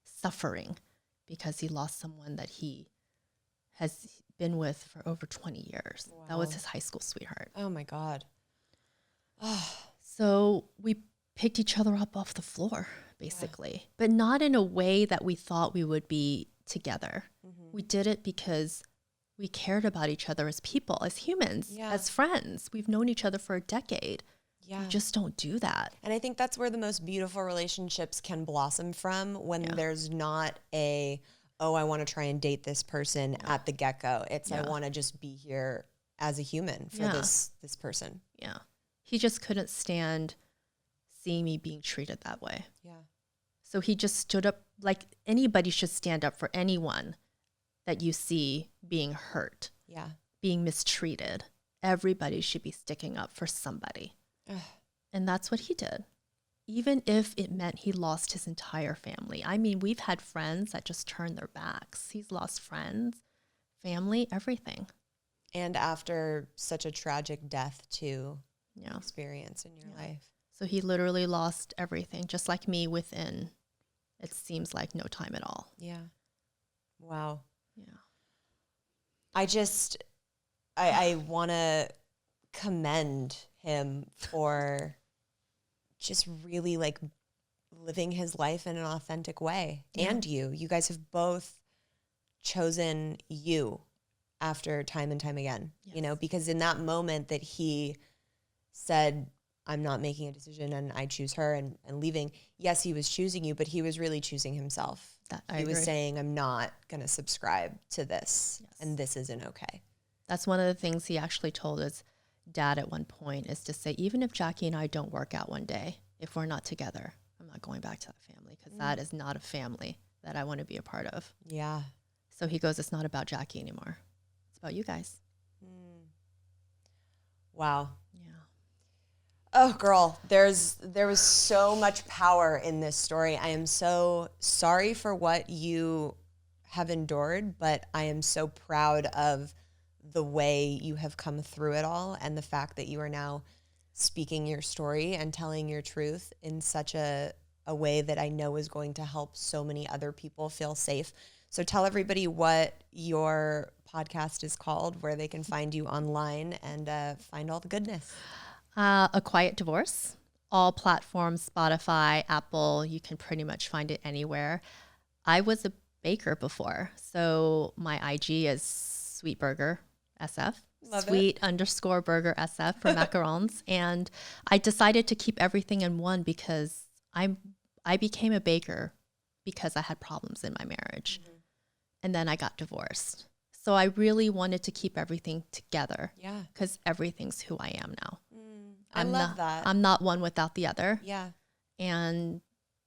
suffering because he lost someone that he has been with for over 20 years. Wow. That was his high school sweetheart. Oh my God. So we picked each other up off the floor, basically, but not in a way that we thought we would be together. We did it because we cared about each other as people, as humans, as friends. We've known each other for a decade. Yeah. We just don't do that. And I think that's where the most beautiful relationships can blossom from, when there's not a, oh, I want to try and date this person at the get-go. It's I want to just be here as a human for this person. Yeah. He just couldn't stand seeing me being treated that way. Yeah. So he just stood up, like anybody should stand up for anyone that you see being hurt, being mistreated. Everybody should be sticking up for somebody. And that's what he did. Even if it meant he lost his entire family. I mean, we've had friends that just turned their backs. He's lost friends, family, everything. And after such a tragic death to experience in your life. So he literally lost everything, just like me, within, it seems like, no time at all. Yeah. Wow. Yeah. I want to commend him for just really like living his life in an authentic way. And you guys have both chosen you after time and time again, you know, because in that moment that he said, I'm not making a decision and I choose her and leaving. Yes, he was choosing you, but he was really choosing himself. He was saying, I'm not going to subscribe to this and this isn't okay. That's one of the things he actually told his dad at one point, is to say, even if Jackie and I don't work out one day, if we're not together, I'm not going back to that family, because that is not a family that I want to be a part of. Yeah. So he goes, it's not about Jackie anymore. It's about you guys. Wow. Yeah. Oh, girl, there was so much power in this story. I am so sorry for what you have endured, but I am so proud of the way you have come through it all and the fact that you are now speaking your story and telling your truth in such a way that I know is going to help so many other people feel safe. So tell everybody what your podcast is called, where they can find you online and find all the goodness. A Quiet Divorce, all platforms, Spotify, Apple, you can pretty much find it anywhere. I was a baker before, so my IG is sweetburger SF. Love Sweet _ burger SF for macarons. And I decided to keep everything in one because I became a baker because I had problems in my marriage. And then I got divorced. So I really wanted to keep everything together. Yeah. Because everything's who I am now. I love that. I'm not one without the other. Yeah. And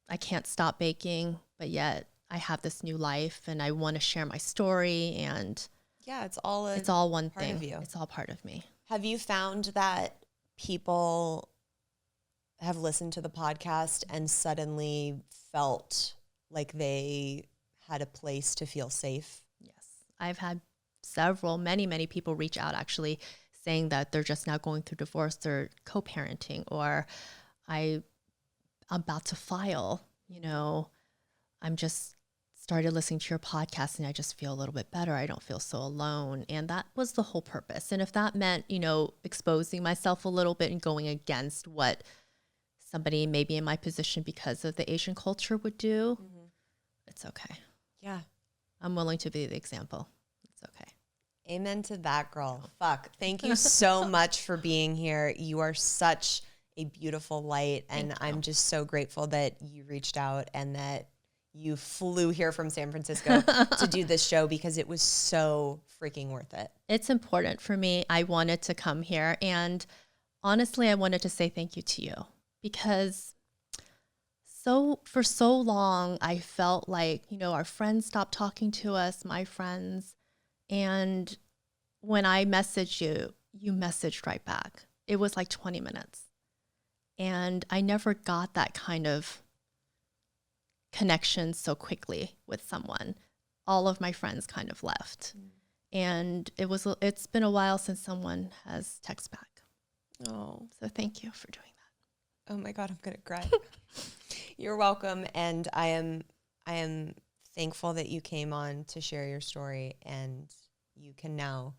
I can't stop baking, but yet I have this new life and I want to share my story, and Yeah, it's all one part thing. of you. It's all part of me. Have you found that people have listened to the podcast and suddenly felt like they had a place to feel safe? Yes. I've had many people reach out actually saying that they're just now going through divorce, they're co-parenting, or I'm about to file, I'm just started listening to your podcast and I just feel a little bit better. I don't feel so alone. And that was the whole purpose. And if that meant, exposing myself a little bit and going against what somebody maybe in my position because of the Asian culture would do, it's okay. Yeah. I'm willing to be the example. It's okay. Amen to that, girl. Fuck. Thank you so much for being here. You are such a beautiful light. And I'm just so grateful that you reached out and that you flew here from San Francisco to do this show, because it was so freaking worth it. It's important for me. I wanted to come here. And honestly, I wanted to say thank you to you, because for so long, I felt like, our friends stopped talking to us, my friends. And when I messaged you, you messaged right back. It was like 20 minutes. And I never got that kind of connection so quickly with someone. All of my friends kind of left. And it's been a while since someone has texted back. Oh. So thank you for doing that. Oh my God, I'm going to cry. You're welcome. And I am thankful that you came on to share your story, and you can now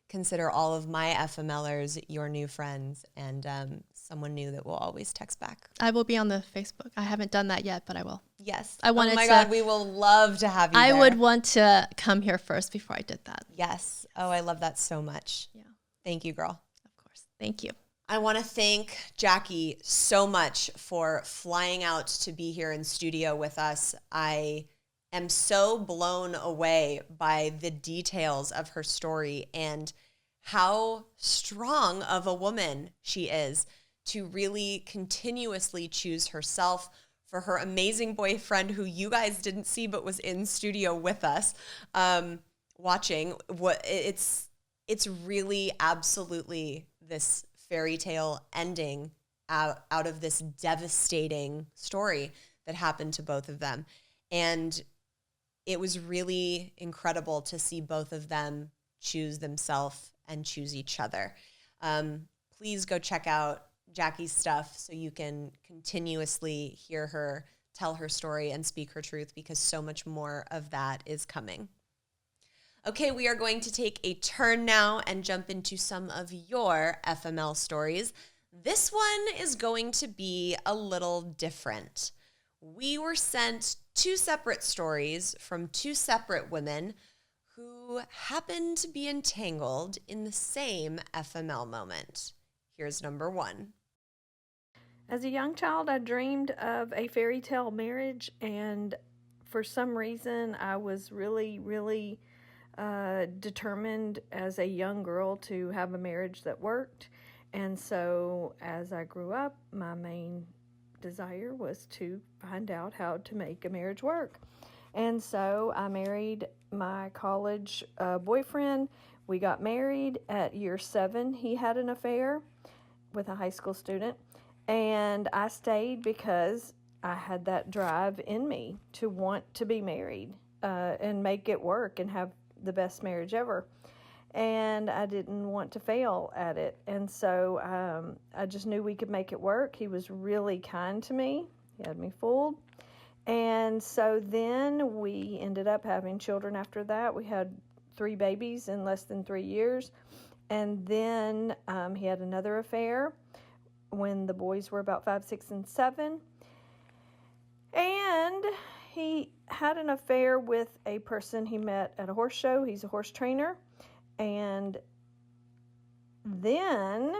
consider all of my FMLers your new friends, and someone new that will always text back. I will be on the Facebook. I haven't done that yet, but I will. Yes. Oh my God, we will love to have you I there. would want to come here first before I did that. Yes. Oh, I love that so much. Yeah. Thank you, girl. Of course. Thank you. I want to thank Jackie so much for flying out to be here in studio with us. I am so blown away by the details of her story and how strong of a woman she is to really continuously choose herself, for her amazing boyfriend, who you guys didn't see but was in studio with us watching. It's really absolutely this fairy tale ending out of this devastating story that happened to both of them. And it was really incredible to see both of them choose themselves and choose each other. Please go check out Jackie's stuff so you can continuously hear her tell her story and speak her truth, because so much more of that is coming. Okay, we are going to take a turn now and jump into some of your FML stories. This one is going to be a little different. We were sent two separate stories from two separate women who happened to be entangled in the same FML moment. Here's number one. As a young child, I dreamed of a fairy tale marriage, and for some reason, I was really determined as a young girl to have a marriage that worked. And so, as I grew up, my main desire was to find out how to make a marriage work. And so, I married my college boyfriend. We got married at year 7. He had an affair with a high school student. And I stayed because I had that drive in me to want to be married and make it work and have the best marriage ever. And I didn't want to fail at it. And so I just knew we could make it work. He was really kind to me. He had me fooled. And so then we ended up having children after that. We had 3 babies in less than 3 years. And then he had another affair when the boys were about 5, 6, and 7. And he had an affair with a person he met at a horse show. He's a horse trainer. And then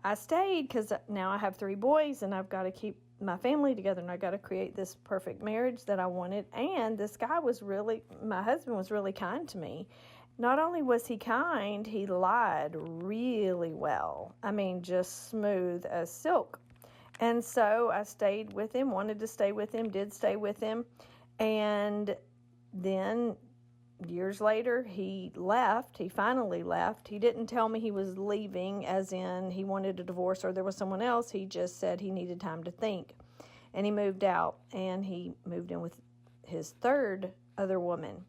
I stayed because now I have 3 boys and I've got to keep my family together and I got to create this perfect marriage that I wanted. And this guy my husband was really kind to me. Not only was he kind, he lied really well. I mean, just smooth as silk. And so I stayed with him, wanted to stay with him, did stay with him. And then years later, he left. He finally left. He didn't tell me he was leaving, as in he wanted a divorce or there was someone else. He just said he needed time to think. And he moved out, and he moved in with his other woman.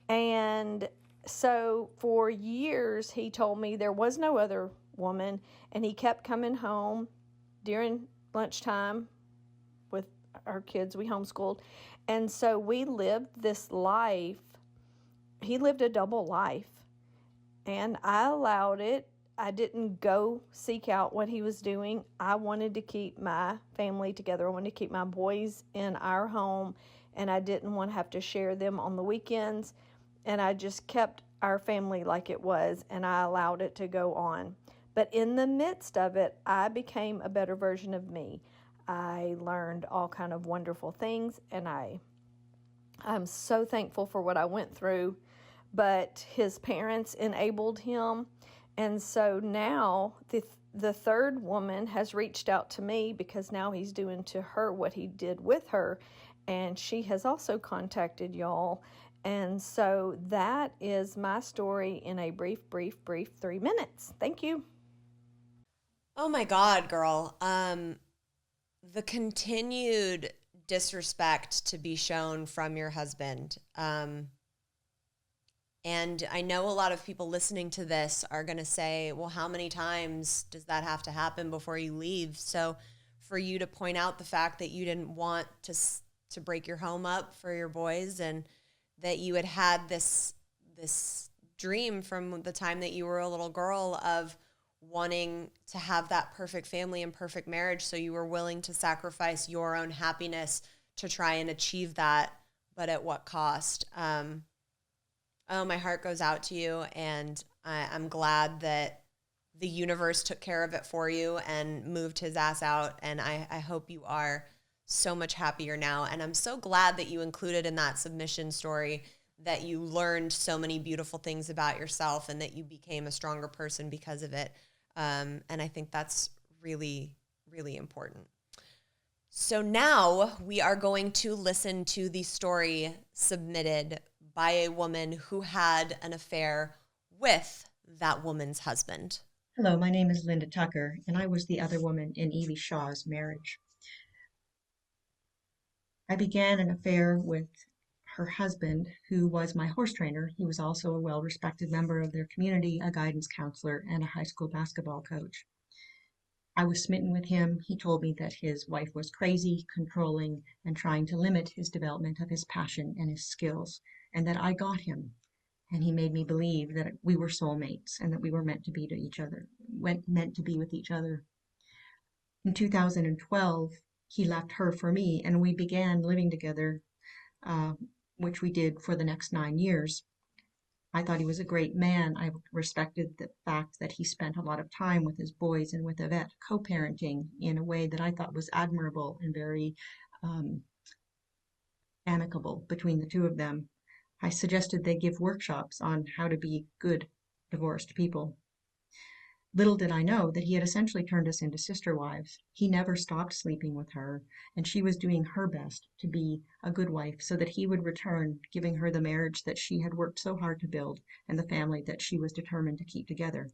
And so for years, he told me there was no other woman, and he kept coming home during lunchtime with our kids. We homeschooled. And so we lived this life. He lived a double life, and I allowed it. I didn't go seek out what he was doing. I wanted to keep my family together. I wanted to keep my boys in our home, and I didn't want to have to share them on the weekends. And I just kept our family like it was, and I allowed it to go on. But in the midst of it, I became a better version of me. I learned all kind of wonderful things, and I'm so thankful for what I went through. But his parents enabled him, and so now the third woman has reached out to me because now he's doing to her what he did with her, and she has also contacted y'all. And so that is my story in a brief 3 minutes. Thank you. Oh my God, girl. The continued disrespect to be shown from your husband. And I know a lot of people listening to this are going to say, well, how many times does that have to happen before you leave? So for you to point out the fact that you didn't want to break your home up for your boys, and that you had this dream from the time that you were a little girl of wanting to have that perfect family and perfect marriage, so you were willing to sacrifice your own happiness to try and achieve that, but at what cost? Oh, my heart goes out to you, and I'm glad that the universe took care of it for you and moved his ass out, and I hope you are so much happier now. And I'm so glad that you included in that submission story that you learned so many beautiful things about yourself and that you became a stronger person because of it. And I think that's really, really important. So now we are going to listen to the story submitted by a woman who had an affair with that woman's husband. Hello, my name is Linda Tucker, and I was the other woman in Evie Shaw's marriage. I began an affair with her husband, who was my horse trainer. He was also a well-respected member of their community, a guidance counselor, and a high school basketball coach. I was smitten with him. He told me that his wife was crazy, controlling, and trying to limit his development of his passion and his skills, and that I got him. And he made me believe that we were soulmates and that we were meant to be to each other, meant to be with each other. In 2012, he left her for me, and we began living together, which we did for the next 9 years. I thought he was a great man. I respected the fact that he spent a lot of time with his boys and with Yvette, co-parenting in a way that I thought was admirable and very amicable between the two of them. I suggested they give workshops on how to be good divorced people. Little did I know that he had essentially turned us into sister wives. He never stopped sleeping with her, and she was doing her best to be a good wife so that he would return, giving her the marriage that she had worked so hard to build and the family that she was determined to keep together.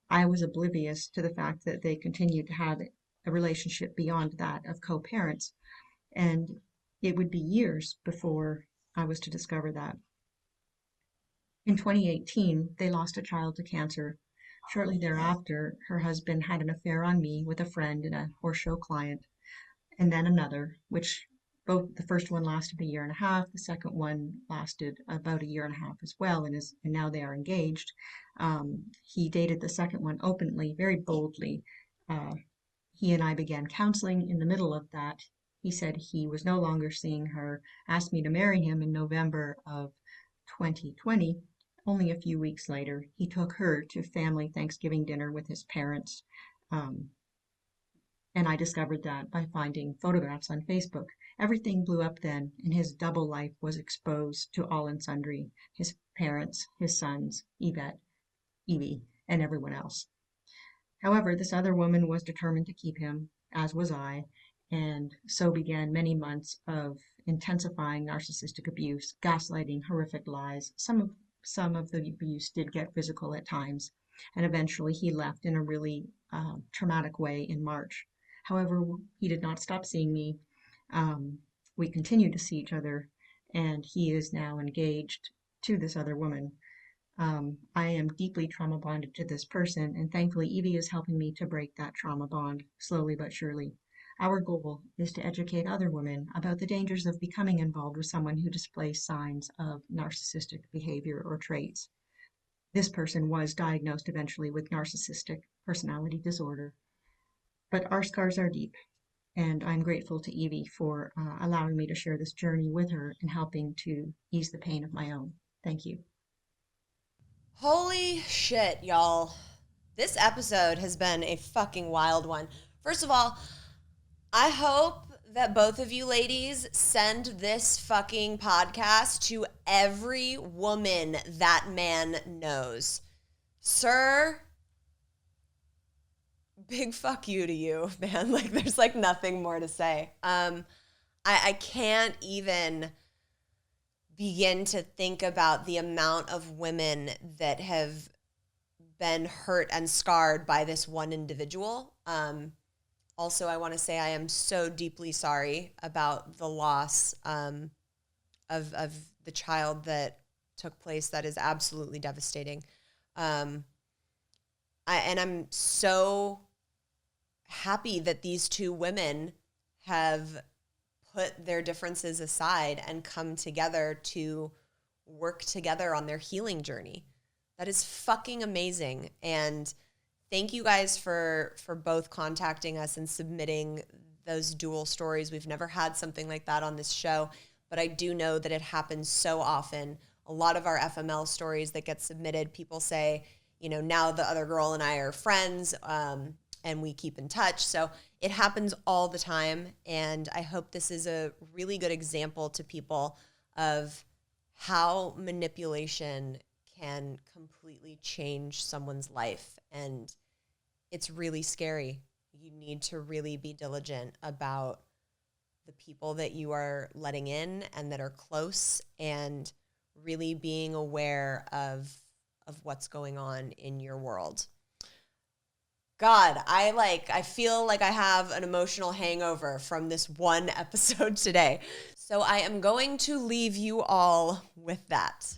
I was oblivious to the fact that they continued to have a relationship beyond that of co-parents, and it would be years before I was to discover that. In 2018, they lost a child to cancer. Shortly thereafter, her husband had an affair on me with a friend and a horse show client, and then another, which both the first one lasted a year and a half, the second one lasted about a year and a half as well, and now they are engaged. He dated the second one openly, very boldly. He and I began counseling. In the middle of that, he said he was no longer seeing her, asked me to marry him in November of 2020. Only a few weeks later, he took her to family Thanksgiving dinner with his parents. And I discovered that by finding photographs on Facebook. Everything blew up then, and his double life was exposed to all and sundry: his parents, his sons, Yvette, Evie, and everyone else. However, this other woman was determined to keep him, as was I, and so began many months of intensifying narcissistic abuse, gaslighting, horrific lies. Some of the abuse did get physical at times, and eventually he left in a really traumatic way in March. However, he did not stop seeing me. We continued to see each other, and he is now engaged to this other woman. I am deeply trauma bonded to this person, and thankfully Evie is helping me to break that trauma bond slowly but surely. Our goal is to educate other women about the dangers of becoming involved with someone who displays signs of narcissistic behavior or traits. This person was diagnosed eventually with narcissistic personality disorder. But our scars are deep, and I'm grateful to Evie for allowing me to share this journey with her and helping to ease the pain of my own. Thank you. Holy shit, y'all. This episode has been a fucking wild one. First of all, I hope that both of you ladies send this fucking podcast to every woman that man knows. Sir, big fuck you to you, man. Like, there's like nothing more to say. I can't even begin to think about the amount of women that have been hurt and scarred by this one individual. Also, I want to say I am so deeply sorry about the loss of the child that took place. That is absolutely devastating. And I'm so happy that these two women have put their differences aside and come together to work together on their healing journey. That is fucking amazing. And thank you guys for both contacting us and submitting those dual stories. We've never had something like that on this show, but I do know that it happens so often. A lot of our FML stories that get submitted, people say, you know, now the other girl and I are friends, and we keep in touch. So it happens all the time. And I hope this is a really good example to people of how manipulation can completely change someone's life. And it's really scary. You need to really be diligent about the people that you are letting in and that are close, and really being aware of what's going on in your world. God, I feel like I have an emotional hangover from this one episode today. So I am going to leave you all with that.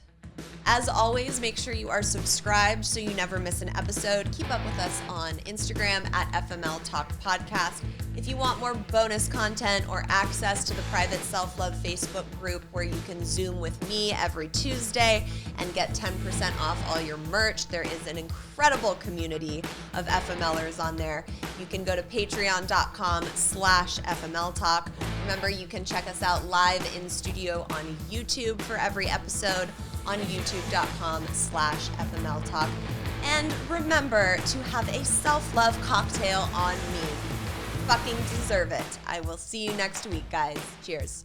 As always, make sure you are subscribed so you never miss an episode. Keep up with us on Instagram at FMLTalk Podcast. If you want more bonus content or access to the private self-love Facebook group where you can Zoom with me every Tuesday and get 10% off all your merch, there is an incredible community of FMLers on there. You can go to patreon.com/FMLTalk. Remember, you can check us out live in studio on YouTube for every episode on youtube.com/FMLTalk. And remember to have a self-love cocktail on me. Fucking deserve it. I will see you next week, guys. Cheers.